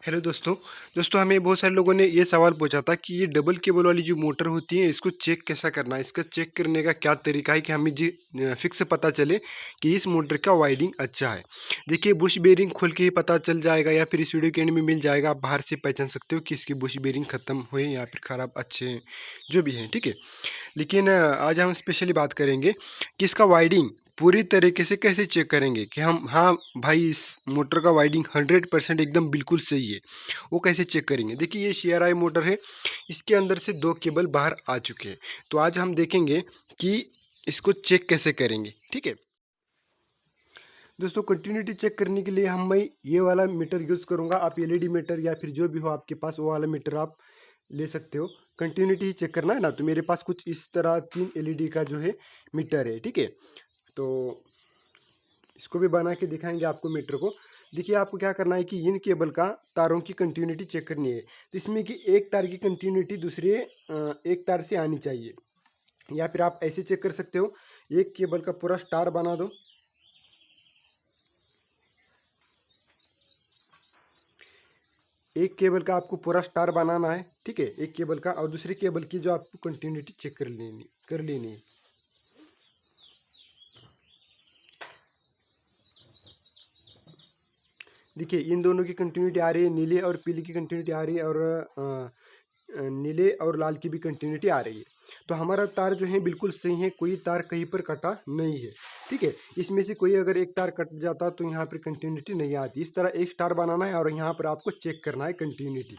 Hello दोस्तों। हमें बहुत सारे लोगों ने ये सवाल पूछा था कि ये डबल केबल वाली जो मोटर होती है इसको चेक कैसा करना है, इसका चेक करने का क्या तरीका है कि हमें जी फिक्स पता चले कि इस मोटर का वायरिंग अच्छा है। देखिए, बुश बेरिंग खोल के ही पता चल जाएगा या फिर इस वीडियो के एंड में मिल जाएगा। आप बाहर से पहचान सकते हो कि इसकी बुश बेरिंग ख़त्म हुए या फिर ख़राब अच्छे हैं, जो भी हैं, ठीक है। लेकिन आज हम स्पेशली बात करेंगे कि इसका वाइडिंग पूरी तरीके से कैसे चेक करेंगे कि हम हाँ भाई इस मोटर का वाइडिंग 100% एकदम बिल्कुल सही है। वो कैसे चेक करेंगे? देखिए, ये CRI मोटर है, इसके अंदर से 2 केबल बाहर आ चुके हैं। तो आज हम देखेंगे कि इसको चेक कैसे करेंगे, ठीक है। दोस्तों, कंटिन्यूटी चेक करने के लिए मैं ये वाला मीटर यूज़ करूँगा। आप LED मीटर या फिर जो भी हो आपके पास वो वाला मीटर आप ले सकते हो। कंटिन्यूटी ही चेक करना है ना, तो मेरे पास कुछ इस तरह 3 LED का जो है मीटर है, ठीक है। तो इसको भी बना के दिखाएंगे आपको मीटर को। देखिए, आपको क्या करना है कि इन केबल का तारों की कंटिन्यूटी चेक करनी है। तो इसमें कि एक तार की कंटिन्यूटी दूसरे एक तार से आनी चाहिए, या फिर आप ऐसे चेक कर सकते हो। एक केबल का पूरा स्टार बना दो। एक केबल का आपको पूरा स्टार बनाना है, ठीक है, एक केबल का। और दूसरे केबल की जो आपको कंटिन्यूटी चेक कर लेनी है। देखिए, इन दोनों की कंटिन्यूटी आ रही है, नीले और पीले की कंटिन्यूटी आ रही है, और नीले और लाल की भी कंटिन्यूटी आ रही है। तो हमारा तार जो है बिल्कुल सही है, कोई तार कहीं पर कटा नहीं है, ठीक है। इसमें से कोई अगर एक तार कट जाता तो यहाँ पर कंटिन्यूटी नहीं आती। इस तरह एक स्टार बनाना है और यहाँ पर आपको चेक करना है कंटिन्यूटी।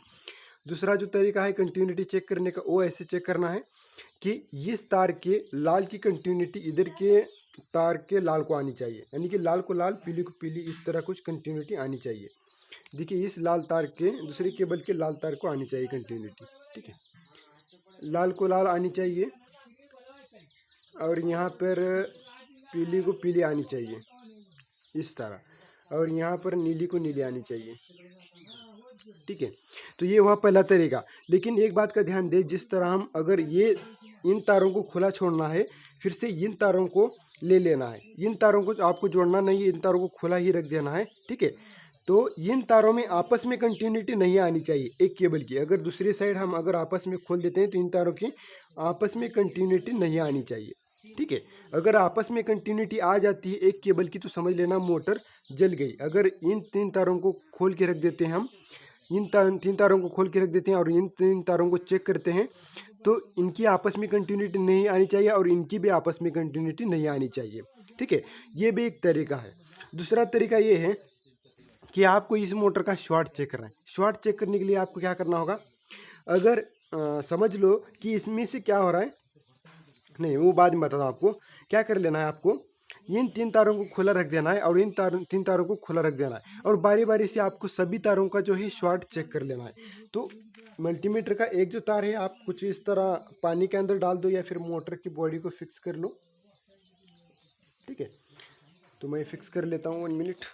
दूसरा जो तरीका है कंटिन्यूटी चेक करने का, वो ऐसे चेक करना है कि इस तार के लाल की कंटिन्यूटी इधर के तार के लाल को आनी चाहिए, यानी कि लाल को लाल, पीली को पीली, इस तरह कुछ कंटिन्यूटी आनी चाहिए। देखिए, इस लाल तार के दूसरे केबल के लाल तार को आनी चाहिए कंटिन्यूटी, ठीक है। लाल को लाल आनी चाहिए, और यहाँ पर पीली को पीली आनी चाहिए, इस तरह। और यहाँ पर नीली को नीली आनी चाहिए, ठीक है। तो ये हुआ पहला तरीका। लेकिन एक बात का ध्यान दें, जिस तरह हम अगर ये इन तारों को खुला छोड़ना है, फिर से इन तारों को ले लेना है। इन तारों को आपको जोड़ना नहीं है, इन तारों को खुला ही रख देना है, ठीक है। तो इन तारों में आपस में कंटिन्यूटी नहीं आनी चाहिए एक केबल की। अगर दूसरी साइड हम अगर आपस में खोल देते हैं तो इन तारों की आपस में कंटिन्यूटी नहीं आनी चाहिए, ठीक है। अगर आपस में कंटिन्यूटी आ जाती है एक केबल की तो समझ लेना मोटर जल गई। अगर इन 3 तारों को खोल के रख देते हैं हम, इन 3 तारों को खोल के रख देते हैं और इन 3 तारों को चेक करते हैं, तो इनकी आपस में कंटिन्यूटी नहीं आनी चाहिए और इनकी भी आपस में कंटिन्यूटी नहीं आनी चाहिए, ठीक है। ये भी एक तरीका है। दूसरा तरीका ये है कि आपको इस मोटर का शॉर्ट चेक करना है। शॉर्ट चेक करने के लिए आपको क्या करना होगा, अगर समझ लो कि इसमें से क्या हो रहा है, नहीं वो बाद में बताता हूँ आपको। क्या कर लेना है, आपको इन 3 तारों को खुला रख देना है और इन 3 तारों को खुला रख देना है, और बारी बारी से आपको सभी तारों का जो है शॉर्ट चेक कर लेना है। तो मल्टीमीटर का एक जो तार है आप कुछ इस तरह पानी के अंदर डाल दो या फिर मोटर की बॉडी को फिक्स कर लो, ठीक है। तो मैं फिक्स कर लेता हूँ 1 मिनट।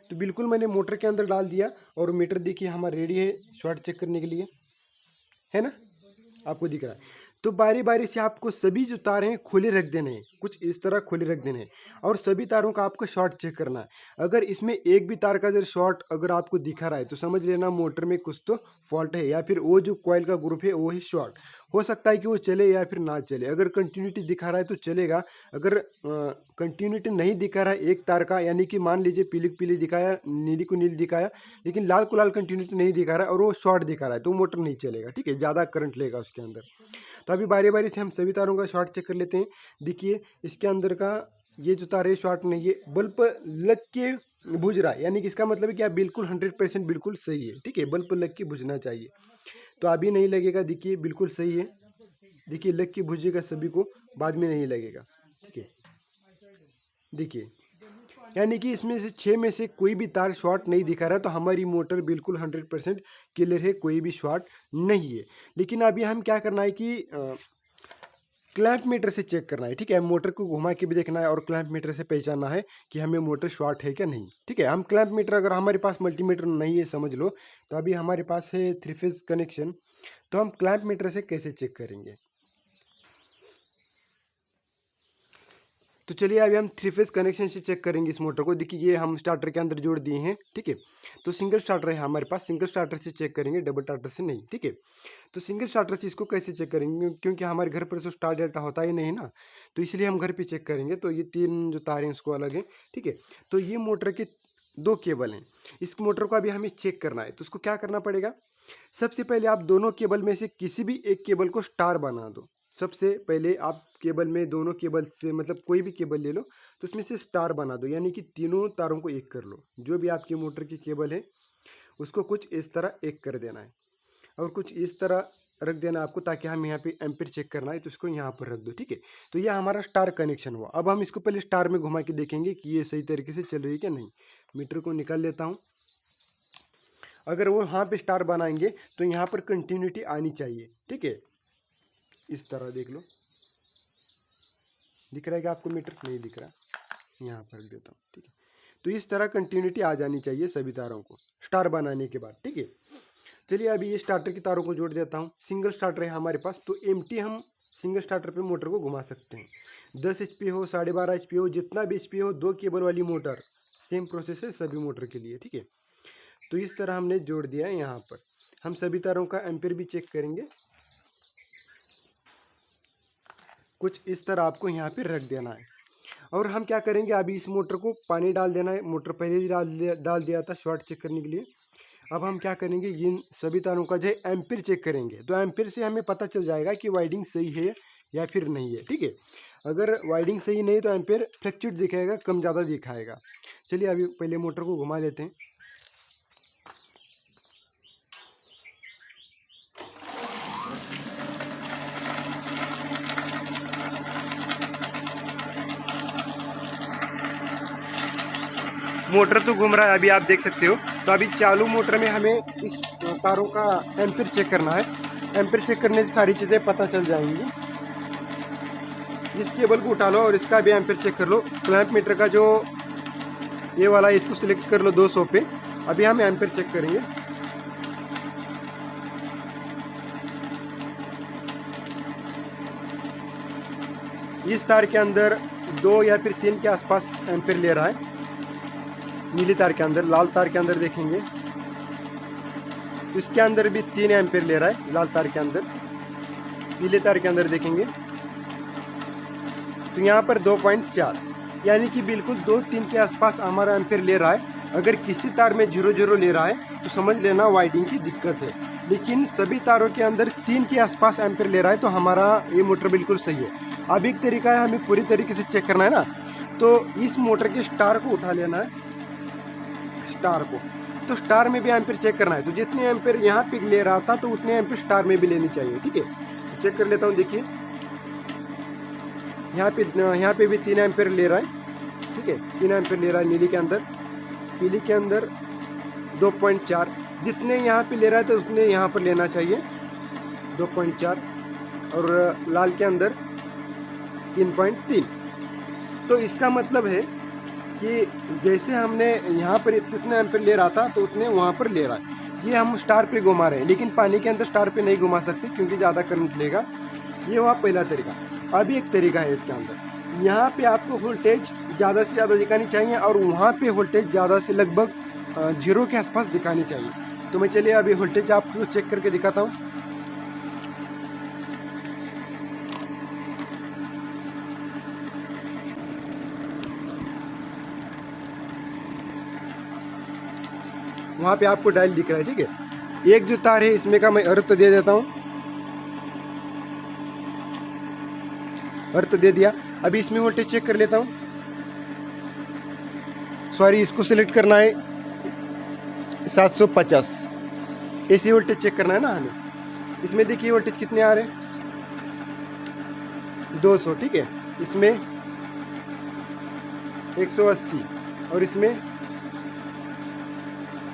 तो बिल्कुल मैंने मोटर के अंदर डाल दिया और मीटर देखिए हमारा रेडी है शॉर्ट चेक करने के लिए, है ना, आपको दिख रहा है। तो बारी बारी से आपको सभी जो तार हैं खुले रख देने हैं, कुछ इस तरह खुले रख देने हैं, और सभी तारों का आपको शॉर्ट चेक करना है। अगर इसमें एक भी तार का अगर शॉर्ट अगर आपको दिखा रहा है तो समझ लेना मोटर में कुछ तो फॉल्ट है, या फिर वो जो कॉइल का ग्रुप है वो ही शॉर्ट। हो सकता है कि वो चले या फिर ना चले। अगर कंटिन्यूटी दिखा रहा है तो चलेगा। अगर कंटिन्यूटी नहीं दिखा रहा है एक तार का, यानी कि मान लीजिए पीली को पीली दिखाया, नीली को नीली दिखाया, लेकिन लाल को लाल कंटिन्यूटी नहीं दिखा रहा है और वो शॉर्ट दिखा रहा है, तो मोटर नहीं चलेगा, ठीक है, ज़्यादा करंट लेगा उसके अंदर। तो अभी बारी बारी से हम सभी तारों का शॉर्ट चेक कर लेते हैं। देखिए, इसके अंदर का ये जो तार है शॉर्ट नहीं है, बल्ब लग के बुझ रहा है, यानी कि इसका मतलब है कि आप बिल्कुल 100% बिल्कुल सही है, ठीक है, बल्ब लग के बुझना चाहिए। तो अभी नहीं लगेगा, देखिए बिल्कुल सही है। देखिए, लग के बुझेगा सभी को, बाद में नहीं लगेगा, ठीक है। देखिए, यानी कि इसमें से 6 में से कोई भी तार शॉर्ट नहीं दिखा रहा, तो हमारी मोटर बिल्कुल 100% क्लियर है, कोई भी शॉर्ट नहीं है। लेकिन अभी हम क्या करना है कि क्लैंप मीटर से चेक करना है, ठीक है। मोटर को घुमा के भी देखना है और क्लैंप मीटर से पहचानना है कि हमें मोटर शॉर्ट है क्या नहीं, ठीक है। हम क्लैंप मीटर, अगर हमारे पास मल्टीमीटर नहीं है समझ लो, तो अभी हमारे पास है 3 फेज कनेक्शन, तो हम क्लैंप मीटर से कैसे चेक करेंगे। तो चलिए अभी हम 3 फेज कनेक्शन से चेक करेंगे इस मोटर को। देखिए ये हम स्टार्टर के अंदर जोड़ दिए हैं, ठीक है। तो सिंगल स्टार्टर है हमारे पास, सिंगल स्टार्टर से चेक करेंगे, डबल स्टार्टर से नहीं, ठीक है। तो सिंगल स्टार्टर से इसको कैसे चेक करेंगे, क्योंकि हमारे घर पर तो स्टार डेल्टा होता ही नहीं ना, तो इसलिए हम घर पे चेक करेंगे। तो ये 3 जो तार हैं उसको अलग है, ठीक है। तो ये मोटर के 2 केबल हैं, इस मोटर को अभी हमें चेक करना है। तो उसको क्या करना पड़ेगा, सबसे पहले आप दोनों केबल में से किसी भी एक केबल को स्टार बना दो। सबसे पहले आप केबल में, दोनों केबल से मतलब कोई भी केबल ले लो, तो उसमें से स्टार बना दो, यानी कि तीनों तारों को एक कर लो। जो भी आपकी मोटर की केबल है उसको कुछ इस तरह एक कर देना है और कुछ इस तरह रख देना आपको, ताकि हम यहाँ पे एम्पीयर चेक करना है तो इसको यहाँ पर रख दो, ठीक है। तो यह हमारा स्टार कनेक्शन हुआ। अब हम इसको पहले स्टार में घुमा के देखेंगे कि ये सही तरीके से चल रही है क्या नहीं। मीटर को निकाल लेता हूँ। अगर वो यहाँ पे स्टार बनाएंगे तो यहाँ पर कंटिन्यूटी आनी चाहिए, ठीक है। इस तरह देख लो, दिख रहा है कि आपको मीटर नहीं दिख रहा, यहाँ पर रख देता हूँ, ठीक है। तो इस तरह कंटिन्यूटी आ जानी चाहिए सभी तारों को स्टार बनाने के बाद, ठीक है। चलिए अभी ये स्टार्टर की तारों को जोड़ देता हूँ। सिंगल स्टार्टर है हमारे पास, तो एमटी हम सिंगल स्टार्टर पे मोटर को घुमा सकते हैं। 10 HP हो, 12.5 HP हो, जितना भी HP हो, 2 केबल वाली मोटर, सेम प्रोसेस है सभी मोटर के लिए, ठीक है। तो इस तरह हमने जोड़ दिया है। यहाँ पर हम सभी तारों का एम्पीयर भी चेक करेंगे। कुछ इस तरह आपको यहाँ पे रख देना है। और हम क्या करेंगे, अभी इस मोटर को पानी डाल देना है। मोटर पहले ही डाल दिया था शॉर्ट चेक करने के लिए। अब हम क्या करेंगे, इन सभी तारों का जो है एम्पीयर चेक करेंगे। तो एम्पीयर से हमें पता चल जाएगा कि वाइडिंग सही है या फिर नहीं है, ठीक है। अगर वाइडिंग सही नहीं तो एम्पीयर फ्लक्चुएट दिखाएगा, कम ज़्यादा दिखाएगा। चलिए अभी पहले मोटर को घुमा लेते हैं। मोटर तो घूम रहा है, अभी आप देख सकते हो। तो अभी चालू मोटर में हमें इस तारों का एम्पीयर चेक करना है। एम्पीयर चेक करने से सारी चीज़ें पता चल जाएंगी। इस केबल को उठा लो और इसका भी एम्पीयर चेक कर लो। क्लैंप मीटर का जो ये वाला है इसको सिलेक्ट कर लो 200 पे। अभी हम एम्पीयर चेक करेंगे। इस तार के अंदर 2 या फिर 3 के आसपास एम्पीयर ले रहा है। नीली तार के अंदर, लाल तार के अंदर देखेंगे इसके अंदर भी 3 एम्पीयर ले रहा है, लाल तार के अंदर। पीले तार के अंदर देखेंगे तो यहाँ पर 2.4, यानी कि बिल्कुल 2-3 के आसपास हमारा एम्पीयर ले रहा है। अगर किसी तार में 0-0 ले रहा है तो समझ लेना वाइडिंग की दिक्कत है। लेकिन सभी तारों के अंदर 3 के आसपास एम्पीयर ले रहा है तो हमारा ये मोटर बिल्कुल सही है। अब एक तरीका है, हमें पूरी तरीके से चेक करना है ना, तो इस मोटर के स्टार को उठा लेना है, स्टार को। तो स्टार में भी एम्पीयर चेक करना है। तो जितने एम्पीयर यहाँ पे ले रहा था तो उतने एम्पीयर स्टार में भी लेनी चाहिए, ठीक है। तो चेक कर लेता हूँ। देखिए यहाँ पे भी 3 एम्पीयर ले रहा है, ठीक है। 3 एम्पीयर ले रहा है नीली के अंदर। पीली के अंदर 2.4, जितने यहाँ पे ले रहा है तो उतने यहाँ पर लेना चाहिए 2.4, और लाल के अंदर 3.3। तो इसका मतलब है कि जैसे हमने यहाँ पर इतने एम्पीयर ले रहा था तो उतने वहाँ पर ले रहा है। ये हम स्टार पे घुमा रहे हैं, लेकिन पानी के अंदर स्टार पे नहीं घुमा सकते क्योंकि ज़्यादा करंट लेगा। ये हुआ पहला तरीका। अभी एक तरीका है इसके अंदर, यहाँ पे आपको वोल्टेज ज़्यादा से ज़्यादा दिखानी चाहिए और वहाँ पे वोल्टेज ज़्यादा से लगभग 0 के आसपास दिखानी चाहिए। तो मैं चलिए अभी वोल्टेज आपको चेक करके दिखाता हूँ। वहाँ पे आपको डायल दिख रहा है, ठीक है। एक जो तार है इसमें का मैं अर्थ दे देता हूँ, अर्थ दे दिया। अभी इसमें वोल्टेज चेक कर लेता हूँ। सॉरी, इसको सिलेक्ट करना है 750, एसी वोल्टेज चेक करना है ना हमें। इसमें देखिए वोल्टेज कितने आ रहे हैं, 200, ठीक है। इसमें 180 और इसमें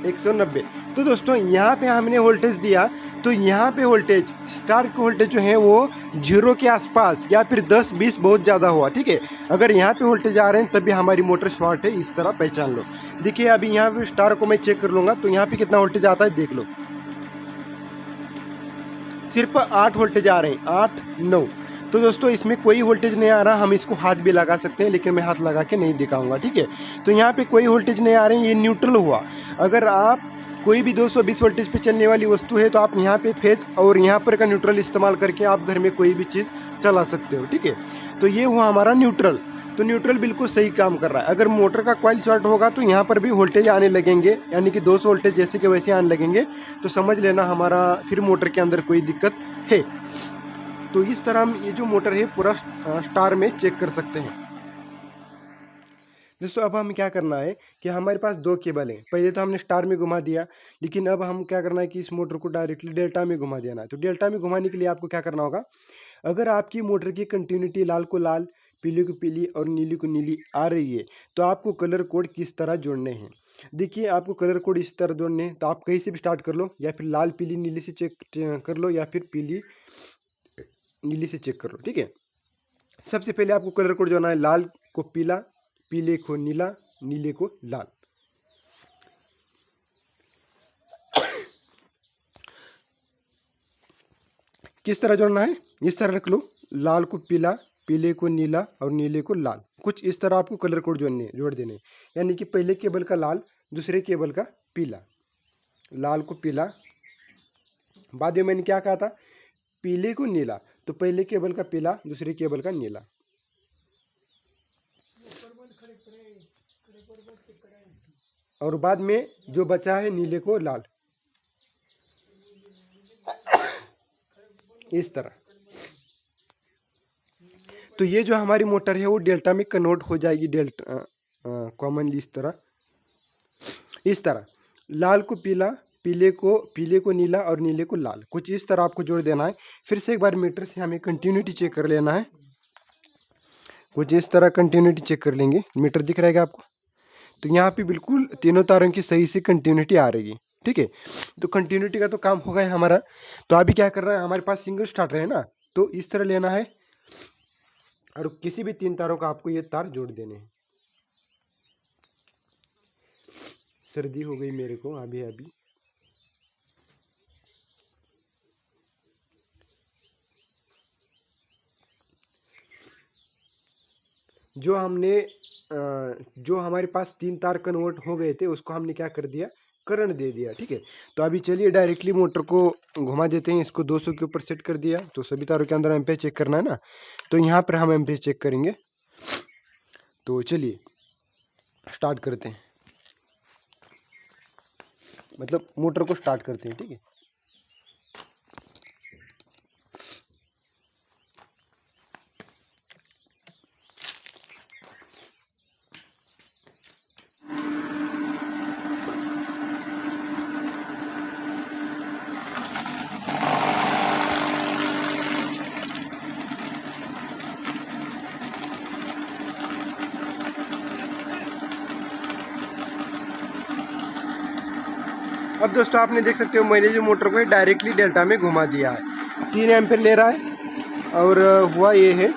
190। तो दोस्तों यहाँ पे हमने वोल्टेज दिया तो यहाँ पे वोल्टेज, स्टार के वोल्टेज जो है वो 0 के आसपास या फिर 10-20 बहुत ज़्यादा हुआ, ठीक है। अगर यहाँ पे वोल्टेज आ रहे हैं तभी हमारी मोटर शॉर्ट है, इस तरह पहचान लो। देखिए अभी यहाँ पे स्टार को मैं चेक कर लूँगा तो यहाँ पे कितना वोल्टेज आता है देख लो। सिर्फ 8 वोल्टेज आ रहे हैं, 8-9। तो दोस्तों इसमें कोई वोल्टेज नहीं आ रहा, हम इसको हाथ भी लगा सकते हैं लेकिन मैं हाथ लगा के नहीं दिखाऊंगा, ठीक है। तो यहाँ पे कोई वोल्टेज नहीं आ रहे हैं, ये न्यूट्रल हुआ। अगर आप कोई भी 220 वोल्टेज पे चलने वाली वस्तु है तो आप यहाँ पे फेज और यहाँ पर का न्यूट्रल इस्तेमाल करके आप घर में कोई भी चीज़ चला सकते हो, ठीक है। तो ये हुआ हमारा न्यूट्रल। तो न्यूट्रल बिल्कुल सही काम कर रहा है। अगर मोटर का कॉइल शॉर्ट होगा तो यहाँ पर भी वोल्टेज आने लगेंगे, यानी कि 200 वोल्टेज जैसे कि वैसे आने लगेंगे, तो समझ लेना हमारा फिर मोटर के अंदर कोई दिक्कत है। तो इस तरह हम ये जो मोटर है पूरा स्टार में चेक कर सकते हैं। दोस्तों अब हमें क्या करना है कि हमारे पास 2 केबल हैं। पहले तो हमने स्टार में घुमा दिया, लेकिन अब हम क्या करना है कि इस मोटर को डायरेक्टली डेल्टा में घुमा देना है। तो डेल्टा में घुमाने के लिए आपको क्या करना होगा, अगर आपकी मोटर की कंटिन्यूटी लाल को लाल, पीली को पीली और नीली को नीली आ रही है तो आपको कलर कोड किस तरह जोड़ने हैं। देखिए आपको कलर कोड इस तरह जोड़ने हैं, तो आप कहीं से भी स्टार्ट कर लो, या फिर लाल पीली नीली से चेक कर लो, या फिर पीली नीली से चेक कर लो, ठीक है। सबसे पहले आपको कलर कोड जोड़ना है, लाल को पीला, पीले को नीला, नीले को लाल। किस तरह जोड़ना है, इस तरह रख लो, लाल को पीला, पीले को नीला और नीले को लाल। कुछ इस तरह आपको कलर कोड जोड़ देने, यानी कि पहले केबल का लाल, दूसरे केबल का पीला, लाल को पीला, बाद में मैंने क्या कहा था, पीले को नीला, तो पहले केबल का पीला, दूसरे केबल का नीला। और बाद में जो बचा है नीले को लाल, इस तरह। तो ये जो हमारी मोटर है वो डेल्टा में कन्वर्ट हो जाएगी, डेल्टा कॉमनली इस तरह लाल को पीला, पीले को नीला और नीले को लाल। कुछ इस तरह आपको जोड़ देना है। फिर से एक बार मीटर से हमें कंटिन्यूटी चेक कर लेना है। कुछ इस तरह कंटिन्यूटी चेक कर लेंगे, मीटर दिख रहा है आपको। तो यहाँ पे बिल्कुल तीनों तारों की सही से कंटिन्यूटी आ रही है, ठीक है। तो कंटिन्यूटी का तो काम हो गया हमारा। तो अभी क्या करना है, हमारे पास सिंगल स्टार्टर है ना, तो इस तरह लेना है और किसी भी 3 तारों का आपको ये तार जोड़ देने हैं। सर्दी हो गई मेरे को अभी। जो हमारे पास 3 तार कन्वर्ट हो गए थे उसको हमने क्या कर दिया, करंट दे दिया, ठीक है। तो अभी चलिए डायरेक्टली मोटर को घुमा देते हैं। इसको 200 के ऊपर सेट कर दिया, तो सभी तारों के अंदर एम्पेयर चेक करना है ना, तो यहाँ पर हम एम्पेयर चेक करेंगे। तो चलिए स्टार्ट करते हैं, मतलब मोटर को स्टार्ट करते हैं, ठीक है। अब दोस्तों आपने देख सकते हो मैंने जो मोटर को डायरेक्टली डेल्टा में घुमा दिया है। 3 एम्पीयर ले रहा है। और हुआ ये है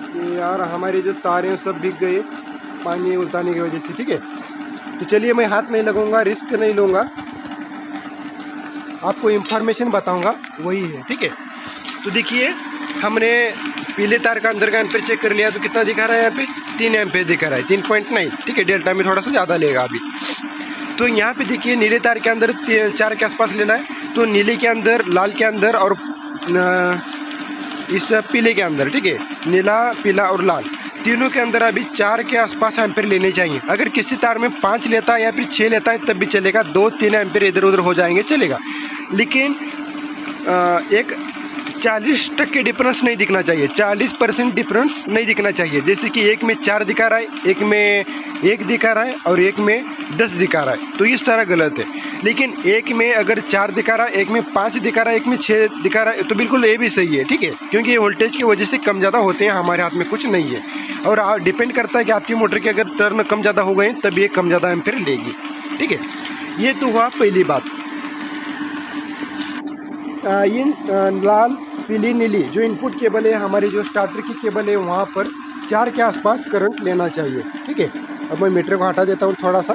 कि यार हमारे जो तार हैं सब भीग गए पानी उल्टाने की वजह से, ठीक है। तो चलिए मैं हाथ नहीं लगाऊंगा, रिस्क नहीं लूँगा, आपको इंफॉर्मेशन बताऊंगा वही है, ठीक है। तो देखिए हमने पीले तार का अंदर का एम्पीयर चेक कर लिया, तो कितना दिखा रहा है यहाँ पे, 3 एम्पीयर दिखा रहा है, 3.9, ठीक है। डेल्टा में थोड़ा सा ज़्यादा लेगा अभी। तो यहाँ पे देखिए नीले तार के अंदर 4 के आसपास लेना है, तो नीले के अंदर, लाल के अंदर और इस पीले के अंदर, ठीक है। नीला, पीला और लाल तीनों के अंदर अभी 4 के आसपास एम्पीयर लेने चाहिए। अगर किसी तार में 5 लेता है या फिर 6 लेता है तब भी चलेगा, 2-3 एम्पीयर इधर उधर हो जाएंगे चलेगा, लेकिन एक 40% डिफरेंस नहीं दिखना चाहिए, 40% डिफरेंस नहीं दिखना चाहिए। जैसे कि एक में 4 दिखा रहा है, एक में 1 दिखा रहा है और एक में 10 दिखा रहा है, तो इस तरह गलत है। लेकिन एक में अगर 4 दिखा रहा है, एक में 5 दिखा रहा है, एक में 6 दिखा रहा है, तो बिल्कुल ये भी सही है, ठीक है। क्योंकि ये वोल्टेज की वजह से कम ज़्यादा होते हैं, हमारे हाथ में कुछ नहीं है। और डिपेंड करता है कि आपकी मोटर के अगर टर्न कम ज़्यादा हो गए तब ये कम ज़्यादा एम्पीयर लेगी, ठीक है। ये तो हुआ पहली बात। लाल, पीली, नीली जो इनपुट केबल है, हमारी जो स्टार्टर की केबल है, वहाँ पर 4 के आसपास करंट लेना चाहिए, ठीक है। अब मैं मीटर को हटा देता हूँ थोड़ा सा।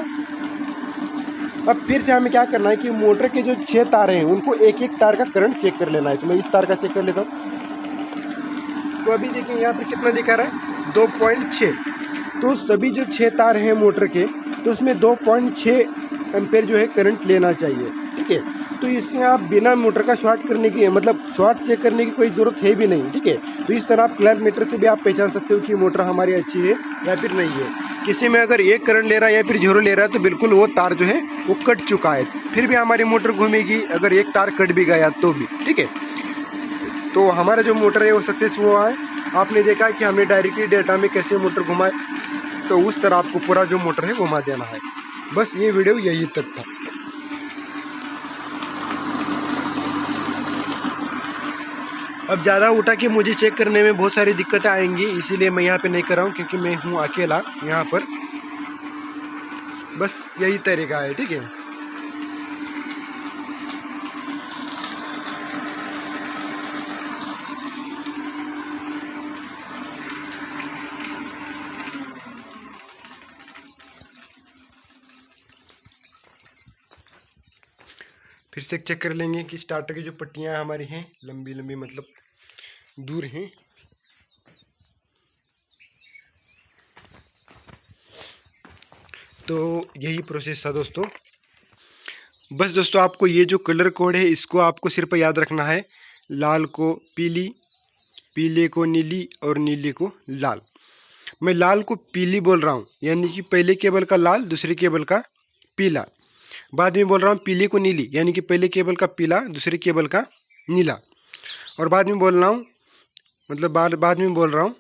अब फिर से हमें क्या करना है कि मोटर के जो 6 तार हैं उनको एक एक तार का करंट चेक कर लेना है। तो मैं इस तार का चेक कर लेता हूँ, तो अभी देखिए यहाँ पर कितना दिखा रहा है 2.6। तो सभी जो 6 तार हैं मोटर के, तो उसमें 2.6 एम्पेयर जो है करंट लेना चाहिए, ठीक है। तो इससे आप बिना मोटर का शॉर्ट करने की, मतलब शॉर्ट चेक करने की कोई ज़रूरत है भी नहीं, ठीक है। तो इस तरह आप क्लैंप मीटर से भी आप पहचान सकते हो कि मोटर हमारी अच्छी है या फिर नहीं है। किसी में अगर 1 करंट ले रहा है या फिर 0 ले रहा है तो बिल्कुल वो तार जो है वो कट चुका है, फिर भी हमारी मोटर घूमेगी अगर 1 तार कट भी गया तो भी, ठीक है। तो हमारा जो मोटर है वो सक्सेस हुआ है। आपने देखा कि हमने डायरेक्टली डेटा में कैसे मोटर घुमाए, तो उस तरह आपको पूरा जो मोटर है घुमा देना है। बस ये वीडियो यही तक था। अब ज़्यादा उठा के मुझे चेक करने में बहुत सारी दिक्कतें आएंगी, इसीलिए मैं यहाँ पे नहीं कर रहा हूँ, क्योंकि मैं हूँ अकेला यहाँ पर। बस यही तरीका है, ठीक है। फिर से चेक कर लेंगे कि स्टार्टर की जो पट्टियाँ हमारी हैं लंबी लंबी, मतलब दूर हैं। तो यही प्रोसेस था दोस्तों। बस दोस्तों, आपको ये जो कलर कोड है इसको आपको सिर्फ याद रखना है। लाल को पीली, पीले को नीली और नीली को लाल। मैं लाल को पीली बोल रहा हूँ, यानी कि पहले केबल का लाल, दूसरे केबल का पीला। बाद में बोल रहा हूँ पीले को नीली, यानी कि पहले केबल का पीला, दूसरे केबल का नीला। और बाद में बोल रहा हूँ, मतलब बाद में बोल रहा हूँ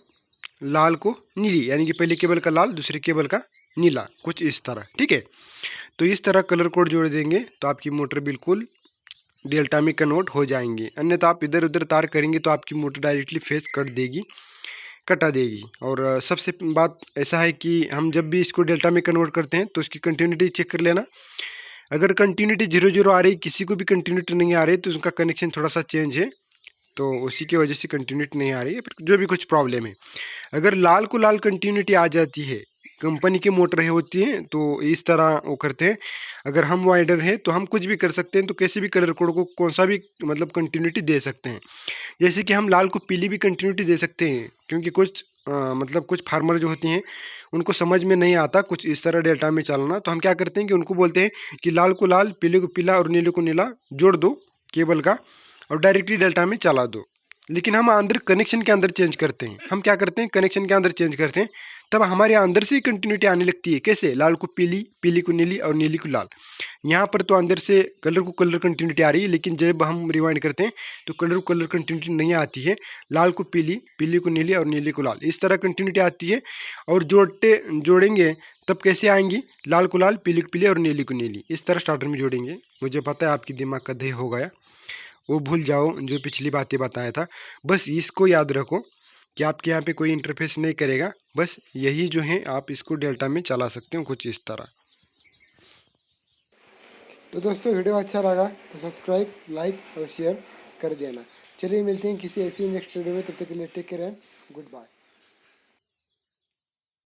लाल को नीली, यानी कि पहले केबल का लाल, दूसरे केबल का नीला, कुछ इस तरह, ठीक है। तो इस तरह कलर कोड जोड़ देंगे तो आपकी मोटर बिल्कुल डेल्टा में कन्वर्ट हो जाएंगे। अन्यथा आप इधर उधर तार करेंगे तो आपकी मोटर डायरेक्टली फेस कटा देगी। और सबसे बात ऐसा है कि हम जब भी इसको डेल्टा में कन्वर्ट करते हैं तो उसकी कंटिन्यूटी चेक कर लेना। अगर कंटिन्यूटी 0 आ रही, किसी को भी कंटिन्यूटी नहीं आ रही, तो उसका कनेक्शन थोड़ा सा चेंज है, तो उसी की वजह से कंटिन्यूटी नहीं आ रही है, जो भी कुछ प्रॉब्लम है। अगर लाल को लाल कंटिन्यूटी आ जाती है, कंपनी की मोटर है होती है, तो इस तरह वो करते हैं। अगर हम वाइडर हैं तो हम कुछ भी कर सकते हैं, तो कैसे भी कलर कोड को कौन सा भी मतलब कंटिन्यूटी दे सकते हैं। जैसे कि हम लाल को पीली भी कंटिन्यूटी दे सकते हैं, क्योंकि कुछ मतलब कुछ फार्मर जो होते हैं उनको समझ में नहीं आता कुछ इस तरह डेल्टा में चलना, तो हम क्या करते हैं कि उनको बोलते हैं कि लाल को लाल, पीले को पीला और नीले को नीला जोड़ दो केबल का और डायरेक्टली डेल्टा में चला दो। लेकिन हम अंदर कनेक्शन के अंदर चेंज करते हैं। हम क्या करते हैं, कनेक्शन के अंदर चेंज करते हैं, तब हमारे अंदर से ही कंटिन्यूटी आने लगती है। कैसे? लाल को पीली, पीली को नीली और नीली को लाल। यहाँ पर तो अंदर से कलर को कलर कंटिन्यूटी आ रही है, लेकिन जब हम रिवाइंड करते हैं तो कलर को कलर कंटिन्यूटी नहीं आती है। लाल को पीली, पीली को नीली और नीली को लाल, इस तरह कंटिन्यूटी आती है। और जोड़ेंगे तब कैसे आएंगी? लाल को लाल, पीली को पीली और नीली को नीली, इस तरह स्टार्टर में जोड़ेंगे। मुझे पता है आपकी दिमाग का दही हो गया, वो भूल जाओ जो पिछली बातें बताया था। बस इसको याद रखो कि आपके यहाँ पे कोई इंटरफेस नहीं करेगा। बस यही जो है आप इसको डेल्टा में चला सकते हो कुछ इस तरह। तो दोस्तों, वीडियो अच्छा लगा तो सब्सक्राइब, लाइक और शेयर कर देना। चलिए मिलते हैं किसी ऐसी नेक्स्ट वीडियो में, तब तक के लिए take care and good bye.